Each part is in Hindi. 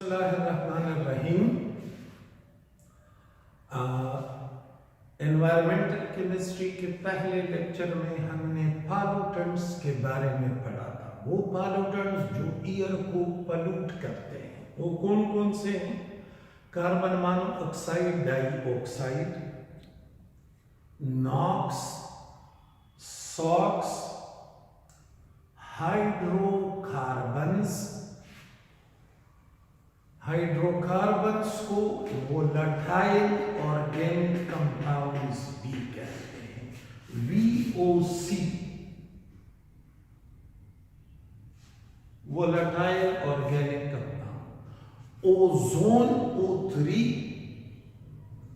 बिस्मिल्लाहिर्रहमानिर्रहीम। एनवायरमेंटल केमिस्ट्री के पहले लेक्चर में हमने पॉल्यूटेंट्स के बारे में पढ़ा था। वो पॉल्यूटेंट्स जो ईयर को पॉल्यूट करते हैं वो कौन कौन से हैं? Carbon monoxide, dioxide, NOx, SOx, hydrocarbons को वोलेटाइल ऑर्गेनिक कंपाउंड्स भी कहते हैं, VOC, volatile organic compound. Ozone O3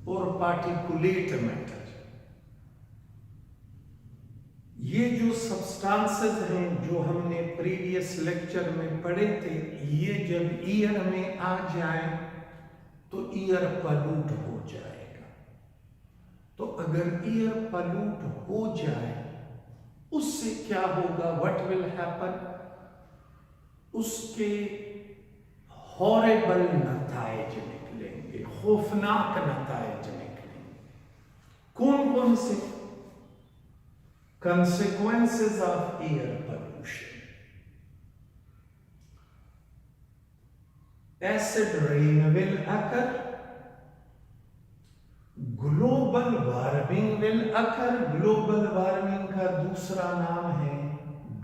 और पार्टिकुलेट मैटर, ये जो सब्सटेंसेस हैं जो हमने प्रीवियस लेक्चर में पढ़े थे, ये जब ईयर में आ जाए तो ईयर पॉल्यूट हो जाएगा। तो अगर ईयर पॉल्यूट हो जाए उससे क्या होगा? What will happen? उसके हॉरेबल नताइज निकलेंगे, खौफनाक नताइज निकलेंगे। कौन कौन से? Consequences of air pollution. Acid rain will occur. Global warming will occur. Global warming का दूसरा नाम है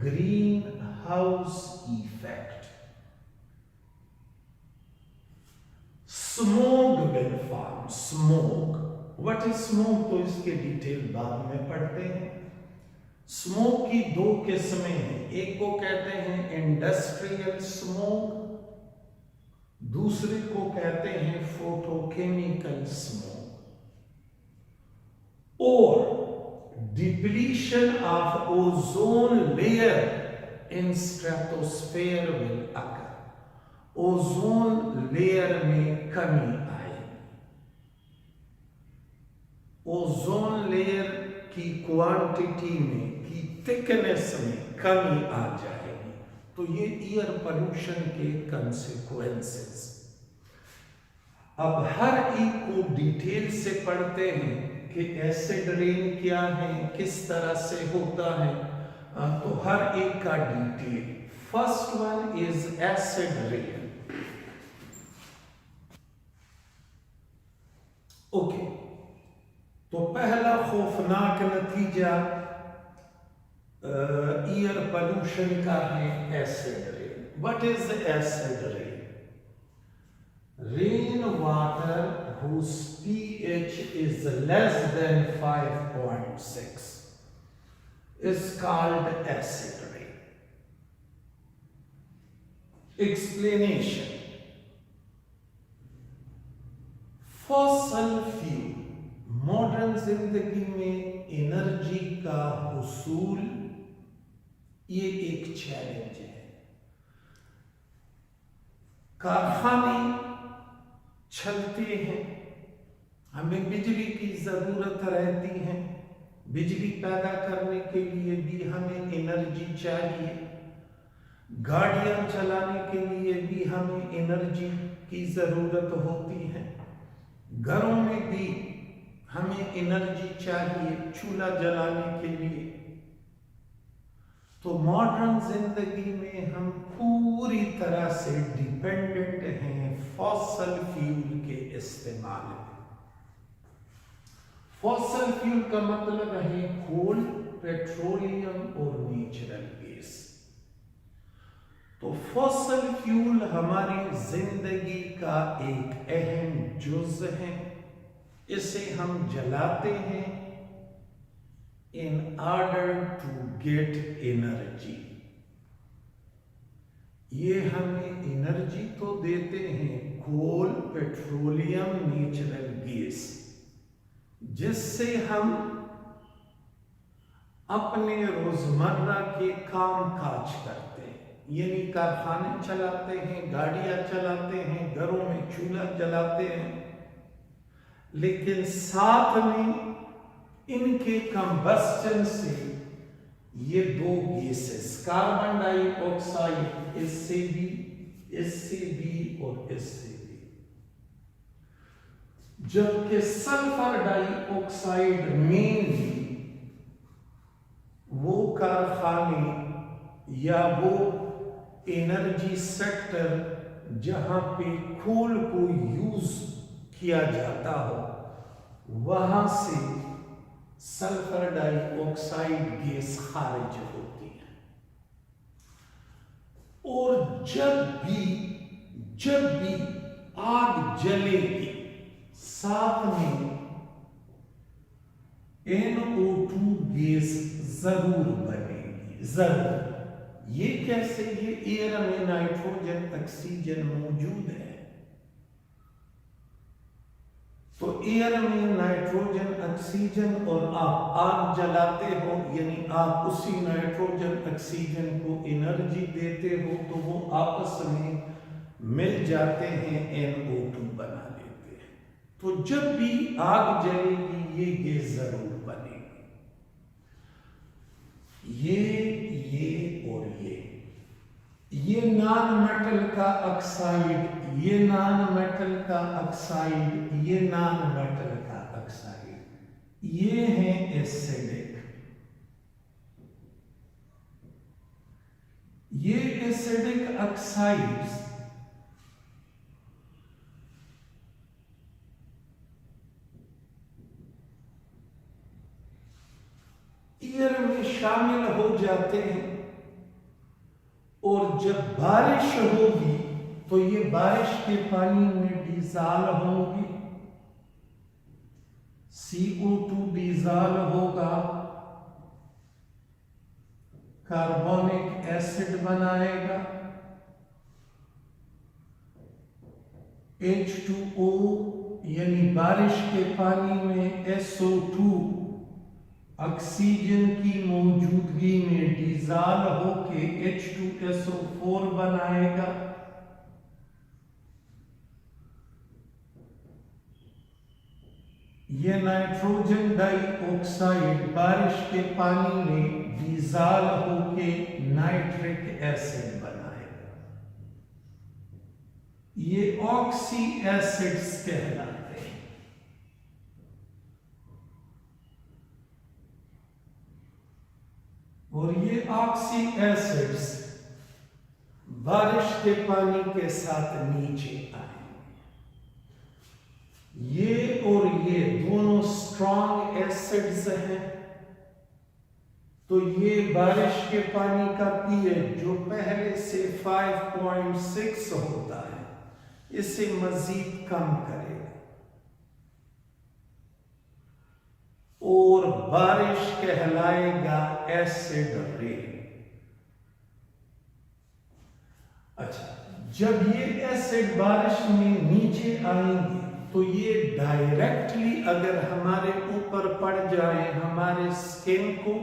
greenhouse effect. Smoke will form. Smoke. What is smoke? तो इसके डिटेल बाद में पढ़ते हैं। स्मोक की दो किस्में हैं, एक को कहते हैं इंडस्ट्रियल स्मोक, दूसरे को कहते हैं फोटोकेमिकल स्मोक। और depletion of ozone layer in stratosphere will occur. Ozone layer में कमी आएगी, ओजोन लेयर की क्वांटिटी में, की थिकनेस में कमी आ जाएगी। तो ये ईयर पोल्यूशन के कंसिक्वेंसेस। अब हर एक को डिटेल से पढ़ते हैं कि एसिड रेन क्या है, किस तरह से होता है। तो हर एक का detail. First one is acid rain. Okay, तो पहला खौफनाक नतीजा ईयर पोल्यूशन का है acid rain. What is acid rain? Rain water whose pH is less than 5.6 is called acid rain. Explanation. Fossil fuel modern जिंदगी में एनर्जी का हुसूल ये एक चैलेंज है। कारखाने चलते हैं, हमें बिजली की जरूरत रहती है, बिजली पैदा करने के लिए भी हमें एनर्जी चाहिए, गाड़ियां चलाने के लिए भी हमें एनर्जी की जरूरत होती है, घरों में भी हमें एनर्जी चाहिए चूल्हा जलाने के लिए। तो मॉडर्न जिंदगी में हम पूरी तरह से डिपेंडेंट हैं फॉसल फ्यूल के इस्तेमाल में। फॉसल फ्यूल का मतलब है कोल, पेट्रोलियम और नेचुरल गैस। तो फॉसल फ्यूल हमारी जिंदगी का एक अहम जुज़ है। इसे हम जलाते हैं in order to get energy. ये हमें एनर्जी तो देते हैं कोल, पेट्रोलियम, नेचुरल गैस, जिससे हम अपने रोजमर्रा के काम काज करते हैं। यानी कारखाने चलाते हैं, गाड़ियां चलाते हैं, घरों में चूल्हा जलाते हैं, लेकिन साथ में इनके कंबस्टन से ये दो गैसेस कार्बन डाइऑक्साइड इससे भी इससे भी और इससे भी। जबकि सल्फर डाइऑक्साइड मेनली वो कारखाने या वो एनर्जी सेक्टर जहां पे कोल को यूज किया जाता हो, वहां से सल्फर डाइऑक्साइड गैस खारिज होती है। और जब भी आग जलेगी, साथ में NO2 गैस जरूर बनेगी, जरूर। ये कैसे? ये एयर में नाइट्रोजन ऑक्सीजन मौजूद है, तो एयर में नाइट्रोजन ऑक्सीजन और आप आग जलाते हो, यानी आप उसी नाइट्रोजन ऑक्सीजन को एनर्जी देते हो, तो वो आपस में मिल जाते हैं, NO2 बना लेते हैं। तो जब भी आग जलेगी ये गैस जरूर बनेगी। ये और ये नॉन मेटल का ऑक्साइड, ये नॉन मेटल का ऑक्साइड, ये नॉन मेटल का ऑक्साइड, ये है एसिडिक। ये एसिडिक ऑक्साइड्स एयर में शामिल हो जाते हैं, और जब बारिश होगी तो ये बारिश के पानी में डिसॉल्व होंगी, CO2 डिसॉल्व होगा, कार्बोनिक एसिड बनाएगा, H2O यानी बारिश के पानी में SO2 ऑक्सीजन की मौजूदगी में डिसॉल्व होके H2SO4 बनाएगा। ये नाइट्रोजन डाइऑक्साइड बारिश के पानी में डिसॉल्व होके नाइट्रिक एसिड बनाएगा। ये ऑक्सी एसिड्स कहलाते हैं। और ये ऑक्सी एसिड्स बारिश के पानी के साथ नीचे आएंगे। ये और ये दोनों स्ट्रॉन्ग एसिड्स हैं, तो ये बारिश के पानी का pH जो पहले से 5.6 होता है, इसे मजीद कम करेगा और बारिश कहलाएगा एसिड रेन। अच्छा, जब ये एसिड बारिश में नीचे आएंगे तो ये डायरेक्टली अगर हमारे ऊपर पड़ जाए, हमारे स्किन को,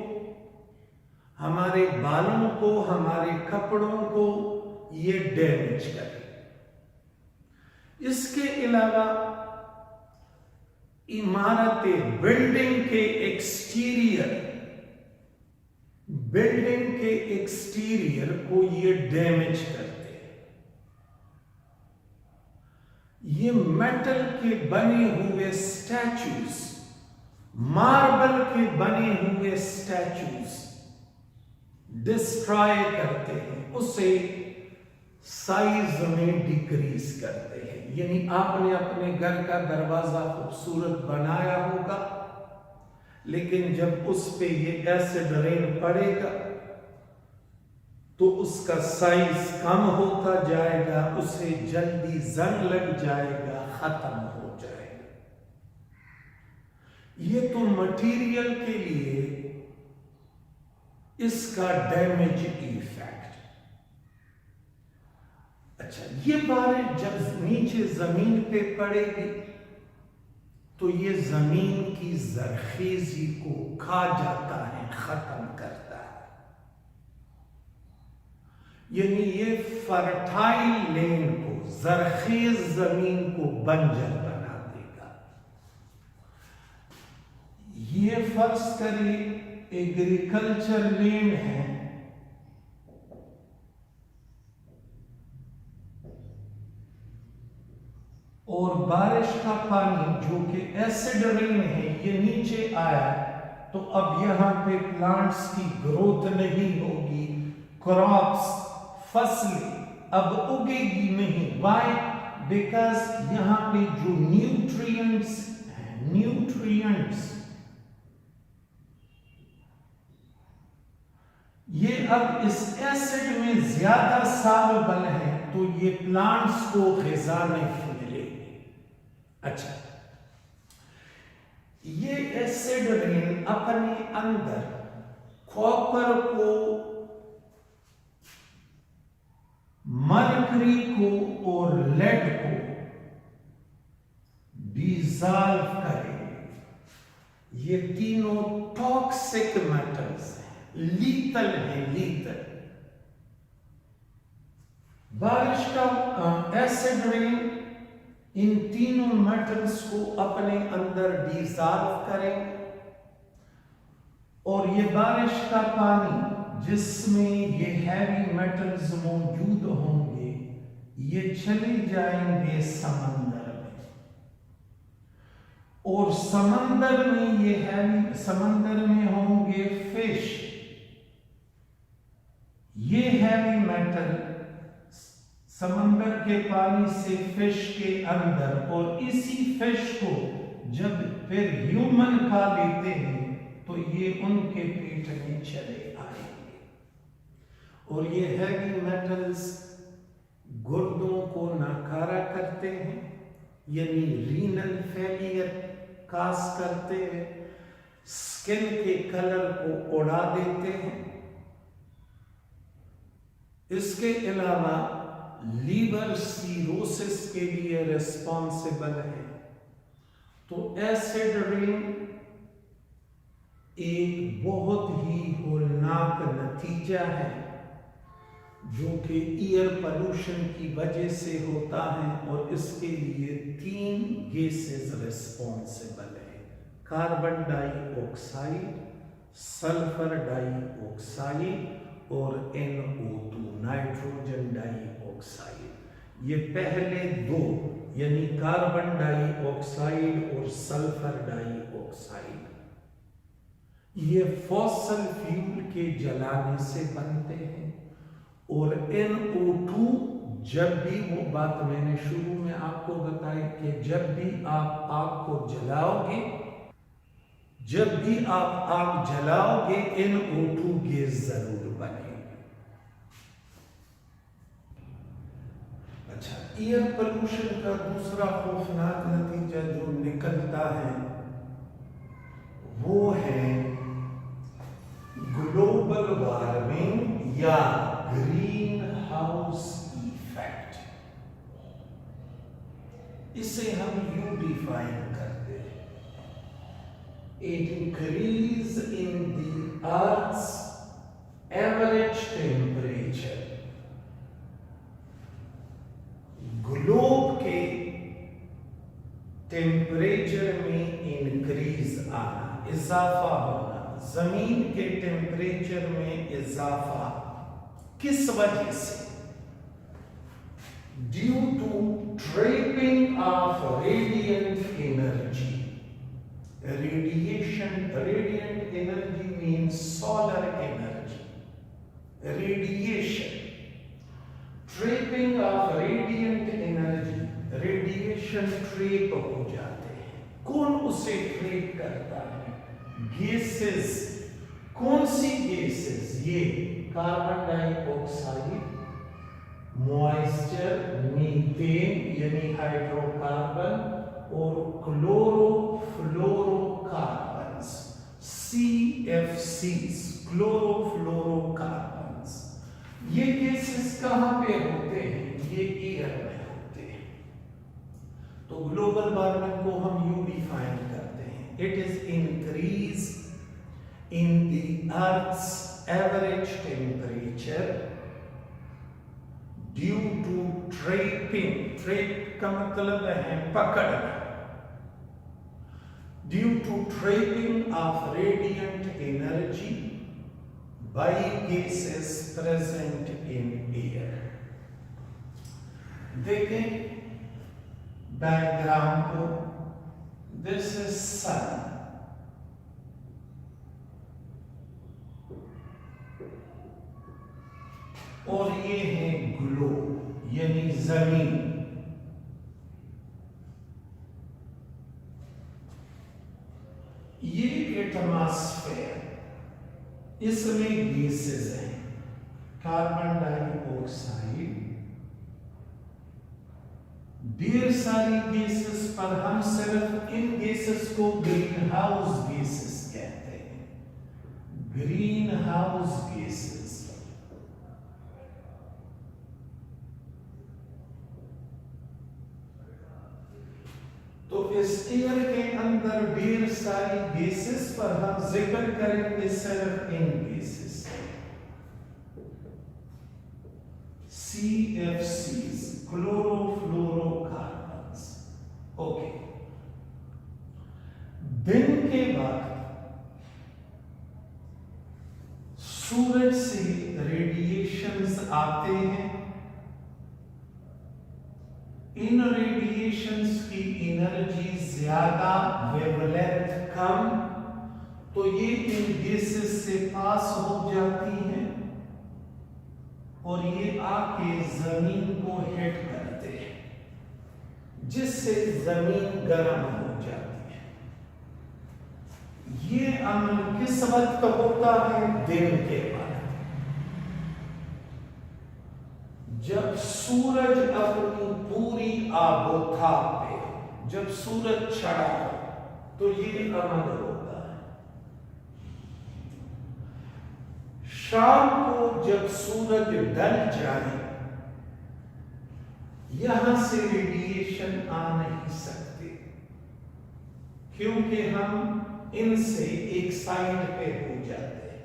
हमारे बालों को, हमारे कपड़ों को ये डैमेज करे। इसके अलावा इमारतें, बिल्डिंग के एक्सटीरियर को ये डैमेज करते हैं। ये मेटल के बने हुए स्टैचूज, मार्बल के बने हुए स्टैचूज डिस्ट्रॉय करते हैं, उसे साइज में डिक्रीज करते हैं। यानी आपने अपने घर का दरवाजा खूबसूरत बनाया होगा, लेकिन जब उस पे ये एसिड रेन पड़ेगा तो उसका साइज कम होता जाएगा, उसे जल्दी जंग लग जाएगा, खत्म हो जाएगा। ये तो मटेरियल के लिए इसका डैमेज इफेक्ट। अच्छा, ये बारिश जब नीचे जमीन पे पड़ेगी तो ये जमीन की जरखेजी को खा जाता है, खत्म करता है। यानी ये फर्टाइल लैंड को, जरखेज जमीन को बंजर बना देगा। ये फर्ज करिए एग्रीकल्चर लैंड है, और बारिश का पानी जो कि एसिड रेन है ये नीचे आया, तो अब यहाँ पे प्लांट्स की ग्रोथ नहीं होगी, क्रॉप्स फसलें अब उगेगी नहीं। वाई? बिकॉज यहाँ पे जो न्यूट्रिएंट्स ये अब इस एसिड में ज्यादा सॉल्युबल है, तो ये प्लांट्स को ग़िज़ा नहीं मिलेगी। अच्छा, ये एसिड रेन अपने अंदर कॉपर को, मरकरी को और लेड को डिसॉल्व करेंगे। ये तीनों टॉक्सिक मेटल्स हैं, लीथल है, लीथल। बारिश का एसिड रेन इन तीनों मेटल्स को अपने अंदर डिसॉल्व करेंगे, और ये बारिश का पानी जिसमें ये हैवी मेटल्स मौजूद होंगे, ये चले जाएंगे समंदर में, और समंदर में ये हैवी, समंदर में होंगे फिश। ये हैवी मेटल समंदर के पानी से फिश के अंदर, और इसी फिश को जब फिर ह्यूमन खा लेते हैं तो ये उनके पेट में चले आएंगे, और ये हैवी मेटल्स गुर्दों को नाकारा करते हैं, यानी रीनल फेलियर काज करते हैं, स्किन के कलर को उड़ा देते हैं। इसके अलावा लीवर सीरोसिस के लिए रिस्पॉन्सिबल है। तो एसिड रेन एक बहुत ही होलनाक नतीजा है जो कि एयर पोल्यूशन की वजह से होता है, और इसके लिए 3 गैसेस रिस्पॉन्सिबल है: कार्बन डाइऑक्साइड, सल्फर डाइऑक्साइड और NO2 नाइट्रोजन डाइऑक्साइड। ये पहले 2 यानी कार्बन डाइऑक्साइड और सल्फर डाइऑक्साइड, ये फॉसिल फ्यूल के जलाने से बनते हैं, और NO2 जब भी, वो बात मैंने शुरू में आपको बताई कि जब भी आप आग को जलाओगे, जब भी आप आग जलाओगे NO2 गैस जरूर बनेगी। अच्छा, एयर पोल्यूशन का दूसरा खौफनाक नतीजा जो निकलता है वो है ग्लोबल वार्मिंग या ग्रीन हाउस इफेक्ट। इसे हम यूं डिफाइन करते हैं: it increase in the Earth's average temperature। Globe के टेम्परेचर में इंक्रीज आना, इजाफा होना, जमीन के टेम्परेचर में इजाफा किस वजह से? Due to trapping of radiant energy. Radiant energy means solar energy. Radiation, trapping of radiant energy, radiation trap हो जाते हैं। कौन उसे ट्रैप करता है? गैसेस। कौन सी गैसेस? ये कार्बन डाइऑक्साइड, मॉइस्चर, मीथेन यानी हाइड्रोकार्बन, और क्लोरोफ्लोरोकार्बन्स, CFCs, क्लोरोफ्लोरोकार्बन्स। ये गैसेस कहां पे होते हैं? ये एयर में होते हैं। तो ग्लोबल वार्मिंग को हम यूं डिफाइन करते हैं: it is increase in the earth's average temperature due to trapping. Trap का मतलब है पकड़ना। Due to trapping of radiant energy by gases present in air. देखें, बैकग्राउंड को, दिस इज सन, और ये है ग्लोब यानी जमीन। ये एटमॉस्फेयर, इसमें गैसेस हैं, कार्बन डाइऑक्साइड, ढेर सारी गैसेस, पर हम सिर्फ इन गैसेस को ग्रीन हाउस गैसेस कहते हैं, ग्रीन हाउस गैसेस। तो इस एयर के अंदर ढेर सारी गैसेस, पर हम जिक्र करेंगे सिर्फ इन गैसेस, CFCs, क्लोरोफ्लोरोकार्बन्स। ओके, दिन के बाद सूरज से रेडिएशंस आते हैं, इन रेडिएशंस की एनर्जी ज्यादा, वेवलेंथ कम, तो ये इन गैसेस से पास हो जाती हैं और ये आके जमीन को हिट करते हैं, जिससे जमीन गर्म हो जाती है। ये अमल किस वक्त होता है? दिन के बाद, जब सूरज अपनी पूरी आबोताब पे, जब सूरज चढ़ा हो, तो ये अमल होता है। शाम को जब सूरज ढल जाए, यहां से रेडिएशन आ नहीं सकते, क्योंकि हम इनसे एक साइड पे हो जाते हैं।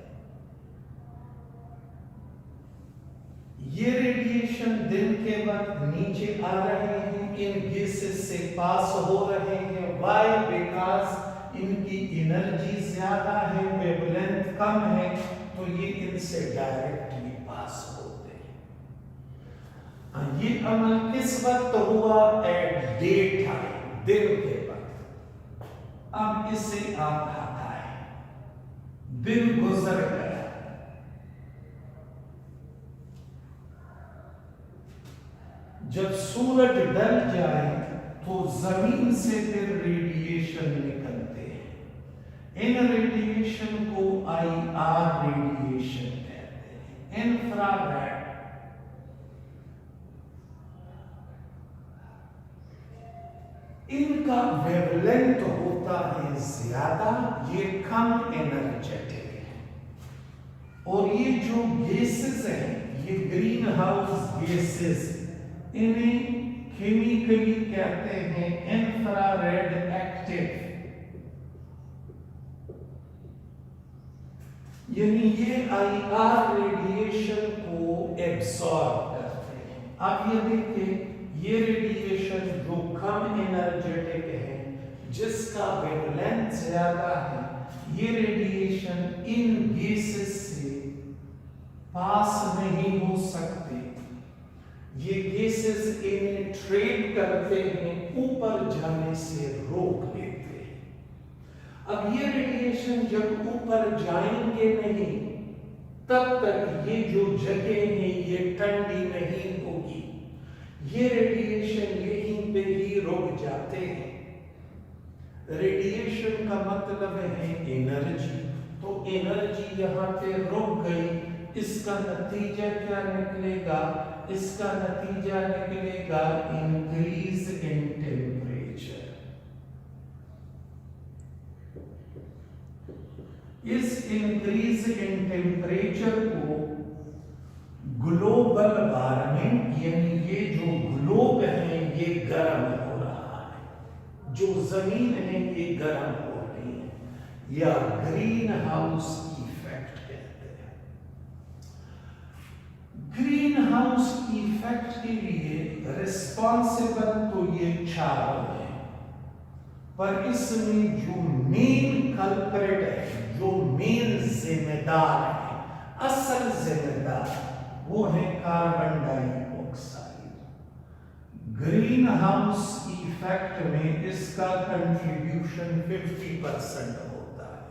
ये रेडिएशन दिन के वक्त नीचे आ रहे हैं, इन गैसेस से पास हो रहे हैं। वाई? बिकॉज इनकी एनर्जी ज्यादा है, वेवलेंथ कम है, तो ये इनसे डायरेक्टली पास होते हैं। ये अमल किस वक्त हुआ? एट डे टाइम, दिन के वक्त। अब इसे आप हटाएं, दिन गुजर गया, जब सूरज ढल जाए तो जमीन से फिर रेडिएशन निकलते हैं। इन रेडिएशन को IR रेडिएशन कहते हैं, इंफ्रारेड। इनका वेवलेंथ होता है ज्यादा, ये कम एनर्जेटिक है। और ये जो गैसेस हैं, ये ग्रीन हाउस गैसेस, इन्हें केमिकली कहते हैं इंफ्रारेड एक्टिव, यानी ये IR रेडिएशन को एब्सॉर्ब करते हैं। अब ये देखिए, ये रेडिएशन जो कम एनर्जेटिक है, जिसका वेवलेंथ ज्यादा है, ये रेडिएशन इन गैसेस से पास नहीं हो सकते। ये गैसेस इन्हें ट्रेड करते हैं, ऊपर जाने से रोक लेते हैं। अब ये रेडिएशन जब ऊपर जाएंगे नहीं, तब तक ये जो जगह है ये ठंडी नहीं होगी। ये रेडिएशन यहीं पे ही रुक जाते हैं। रेडिएशन का मतलब है एनर्जी, तो एनर्जी यहां पे रुक गई। इसका नतीजा क्या निकलेगा? इसका नतीजा निकलेगा इंक्रीज इन टेम्परेचर। इस इंक्रीज इन टेम्परेचर को ग्लोबल वार्मिंग, यानी ये जो ग्लोब है ये गर्म हो रहा है, जो जमीन है ये गर्म हो रही है, या ग्रीन हाउस इफेक्ट कहते हैं। ग्रीन हाउस इफेक्ट के लिए रिस्पॉन्सिबल तो ये चारों हैं, पर इसमें जो मेन कल्प्रिट है, जो मेन जिम्मेदार है, असल जिम्मेदार, वो है carbon dioxide. Green house effect में इसका कंट्रीब्यूशन 50% होता है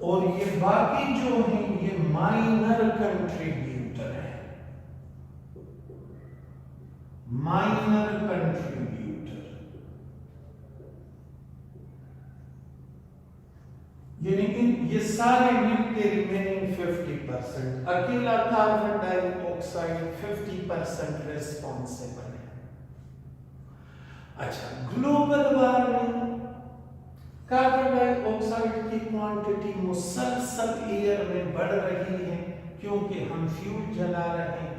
और ये बाकी जो हैं ये माइनर कंट्रीब्यूटर है, माइनर कंट्रीब्यूटर। यानी ये सारे मिलके रिमेनिंग 50%, अकेला कार्बन डाइऑक्साइड 50% रिस्पॉन्सिबल है। अच्छा, ग्लोबल वार्मिंग, कार्बन डाइऑक्साइड की क्वांटिटी मुसलसल एयर में बढ़ रही है क्योंकि हम फ्यूल जला रहे हैं,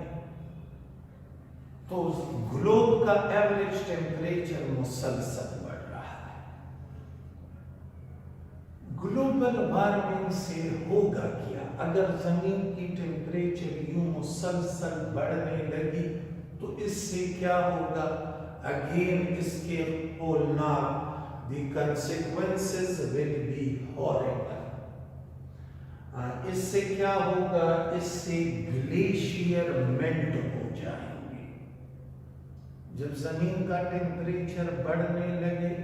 तो ग्लोब का एवरेज टेम्परेचर मुसलसल बढ़ रहा है। ग्लोबल वार्मिंग से होगा क्या? अगर जमीन की टेम्परेचर यूं मुसलसल बढ़ने लगी तो इससे क्या होगा? अगेन इसके पोलनार, the consequences will be horrible। इससे क्या होगा? इससे ग्लेशियर मेल्ट हो जाएंगे। जब जमीन का टेम्परेचर बढ़ने लगे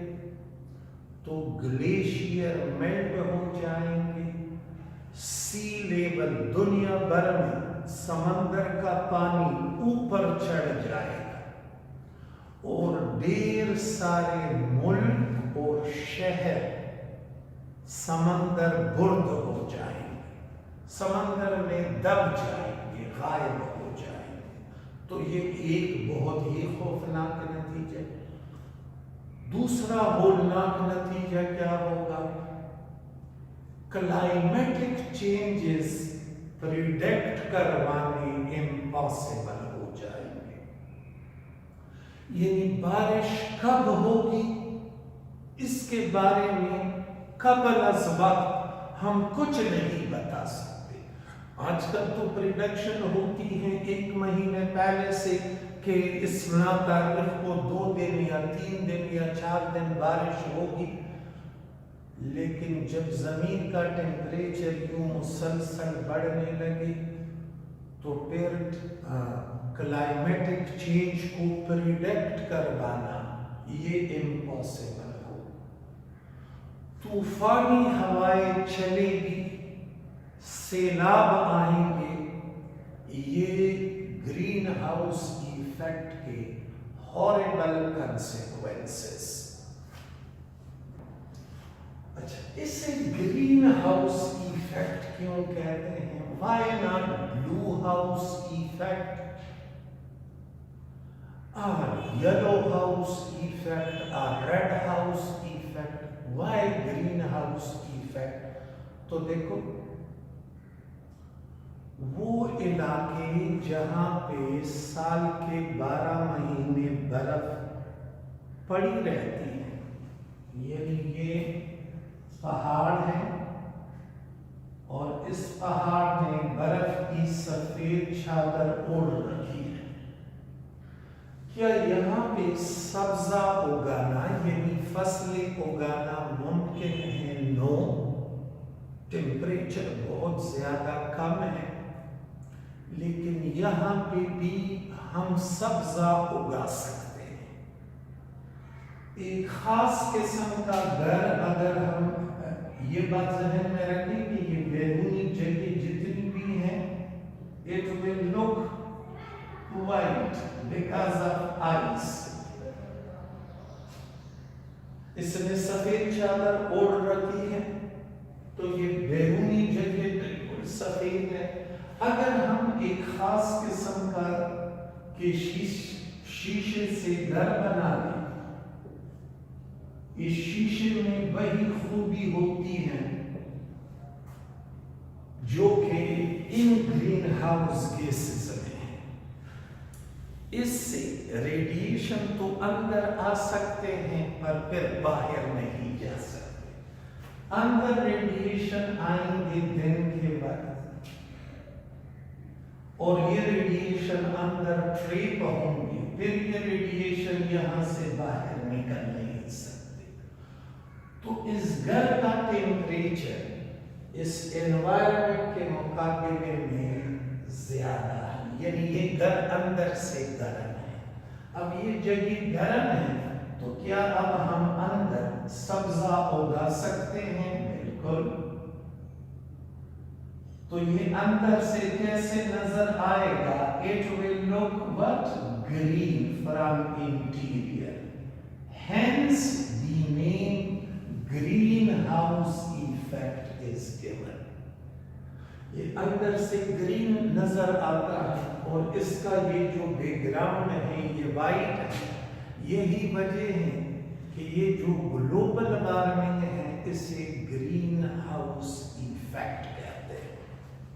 तो ग्लेशियर मेल्ट हो जाएंगे, सी लेवल दुनिया भर में समंदर का पानी ऊपर चढ़ जाएगा और ढेर सारे मुल्क और शहर समंदर बुर्द हो जाएंगे, समंदर में दब जाएंगे, गायब हो जाएंगे। तो ये एक बहुत ही खौफनाक नतीजा है। दूसरा होलनाक नतीजा क्या होगा? क्लाइमेटिक चेंजेस प्रिडिक्ट करवाने इम्पॉसिबल हो जाएंगे। यानी बारिश कब होगी इसके बारे में कबल अज़ वक्त हम कुछ नहीं बता सकते। आजकल तो प्रिडिक्शन होती है 1 महीने पहले से कि इस तारीख को 2 दिन या 3 दिन या 4 दिन बारिश होगी, लेकिन जब जमीन का टेम्परेचर यूं मुसलसल बढ़ने लगे तो फिर क्लाइमेटिक चेंज को प्रिडिक्ट करवाना ये इम्पॉसिबल हो। तूफानी हवाएं चलेगी, सैलाब आएंगे, ये ग्रीन हाउस इफेक्ट के हॉरिबल कंसेक्वेंसेस। अच्छा, इसे ग्रीन हाउस इफेक्ट क्यों कहते हैं? Why not blue house effect और येलो हाउस इफेक्ट और red house effect? Why green house effect? तो देखो, वो इलाके जहां पे साल के 12 महीने बर्फ पड़ी रहती है, यानी ये पहाड़ है और इस पहाड़ में बर्फ की सफेद चादर ओढ़ रखी है, क्या यहाँ पे सब्जा उगाना यानी फसलें उगाना मुमकिन है? नो, टेम्परेचर बहुत ज्यादा कम है, लेकिन यहाँ पे भी हम सब्जा उगा सकते हैं। एक खास किस्म का घर, अगर हम ये बात ज़हन में रखें कि ये बैरूनी जगह जितनी भी हैं, it will look white because of ice. इसने सफेद चादर ओढ़ रखी है तो ये बैरूनी जगह बिल्कुल सफेद है। अगर हम एक खास किस्म का के शीशे से घर बना लें, इस शीशे में वही खूबी होती है जो कि इन ग्रीन हाउस गैसेस में है। इससे रेडिएशन तो अंदर आ सकते हैं पर फिर बाहर नहीं जा सकते। अंदर रेडिएशन आएंगे दिन के बाद और ये रेडिएशन अंदर ट्रैप होंगे, फिर ये रेडिएशन यहां से बाहर निकल नहीं सकते। तो इस घर का टेम्परेचर इस एनवायरनमेंट के मुकाबले में ज्यादा है, यानी ये घर अंदर से गर्म है। अब ये जगह गर्म है तो क्या अब हम अंदर सब्जा उगा सकते हैं? बिल्कुल। तो ये अंदर से कैसे नजर आएगा? It will look what? Green from interior, hence the name green house effect is given. ये अंदर से ग्रीन नजर आता है और इसका ये जो बैकग्राउंड है ये वाइट है। यही वजह है कि ये जो ग्लोबल वार्मिंग है इसे ग्रीन हाउस इफेक्ट